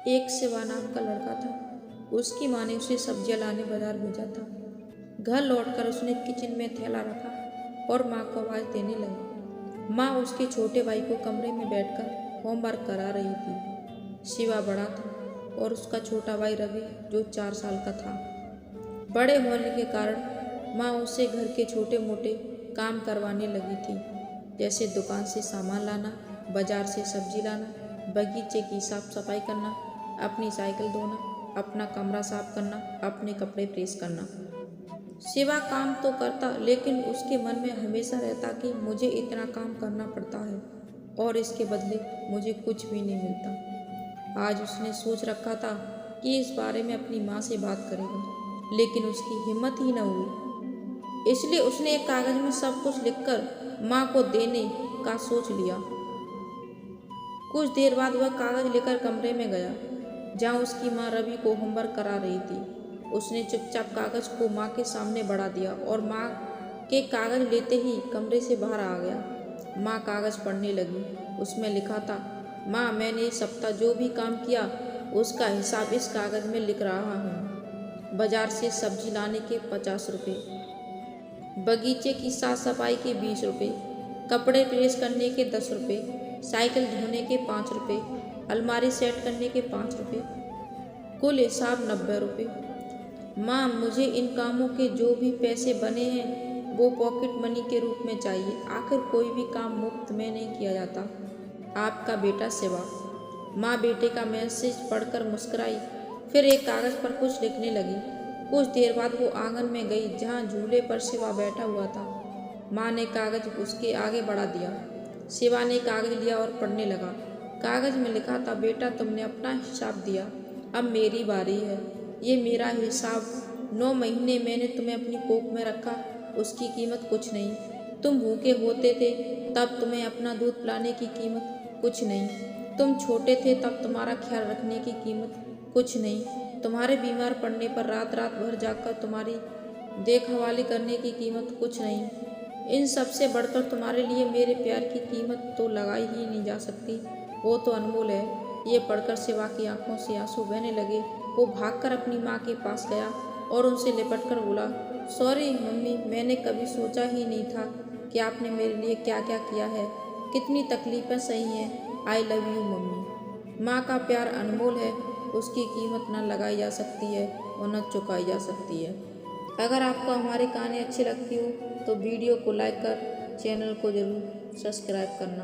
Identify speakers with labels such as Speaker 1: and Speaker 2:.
Speaker 1: एक शिवा नाम का लड़का था। उसकी माँ ने उसे सब्जियां लाने बाजार भेजा था। घर लौटकर उसने किचन में थैला रखा और माँ को आवाज़ देने लगी। माँ उसके छोटे भाई को कमरे में बैठकर होमवर्क करा रही थी। शिवा बड़ा था और उसका छोटा भाई रवि जो 4 साल का था। बड़े होने के कारण माँ उससे घर के छोटे मोटे काम करवाने लगी थी, जैसे दुकान से सामान लाना, बाजार से सब्जी लाना, बगीचे की साफ सफाई करना, अपनी साइकिल धोना, अपना कमरा साफ करना, अपने कपड़े प्रेस करना। शिवा काम तो करता, लेकिन उसके मन में हमेशा रहता कि मुझे इतना काम करना पड़ता है और इसके बदले मुझे कुछ भी नहीं मिलता। आज उसने सोच रखा था कि इस बारे में अपनी माँ से बात करेगा, लेकिन उसकी हिम्मत ही न हुई। इसलिए उसने एक कागज में सब कुछ लिखकर माँ को देने का सोच लिया। कुछ देर बाद वह कागज लेकर कमरे में गया जहाँ उसकी माँ रवि को होमवर्क करा रही थी। उसने चुपचाप कागज को माँ के सामने बढ़ा दिया और माँ के कागज लेते ही कमरे से बाहर आ गया। माँ कागज पढ़ने लगी। उसमें लिखा था, माँ मैंने इस सप्ताह जो भी काम किया उसका हिसाब इस कागज में लिख रहा हूँ। बाजार से सब्जी लाने के 50 रुपये, बगीचे की साफ सफाई के 20 रुपये, कपड़े प्रेस करने के 10 रुपये, साइकिल धोने के 5 रुपये, अलमारी सेट करने के 5 रुपये, कुल हिसाब 90 रुपये। माँ मुझे इन कामों के जो भी पैसे बने हैं वो पॉकेट मनी के रूप में चाहिए। आखिर कोई भी काम मुफ्त में नहीं किया जाता। आपका बेटा शिवा। माँ बेटे का मैसेज पढ़कर मुस्कुराई, फिर एक कागज़ पर कुछ लिखने लगी। कुछ देर बाद वो आंगन में गई जहाँ झूले पर शिवा बैठा हुआ था। माँ ने कागज़ उसके आगे बढ़ा दिया। शिवा ने कागज़ लिया और पढ़ने लगा। कागज़ में लिखा था, बेटा तुमने अपना हिसाब दिया, अब मेरी बारी है। ये मेरा हिसाब। 9 महीने मैंने तुम्हें अपनी कोख में रखा, उसकी कीमत कुछ नहीं। तुम भूखे होते थे तब तुम्हें अपना दूध पिलाने की कीमत कुछ नहीं। तुम छोटे थे तब तुम्हारा ख्याल रखने की कीमत कुछ नहीं। तुम्हारे बीमार पड़ने पर रात रात भर जाकर तुम्हारी देखभाली करने की कीमत कुछ नहीं। इन सबसे बढ़कर तुम्हारे लिए मेरे प्यार की कीमत तो लगाई ही नहीं जा सकती। वो तो अनमोल है। ये पढ़कर शिवा की आंखों से आंसू बहने लगे। वो भागकर अपनी माँ के पास गया और उनसे लिपटकर बोला, सॉरी मम्मी, मैंने कभी सोचा ही नहीं था कि आपने मेरे लिए क्या क्या किया है। कितनी तकलीफ़ें सही हैं। I love you mummy. माँ का प्यार अनमोल है, उसकी कीमत न लगाई जा सकती है और न चुकाई जा सकती है। अगर आपको हमारी कहानी अच्छी लगती हो तो वीडियो को लाइक कर चैनल को ज़रूर सब्सक्राइब करना।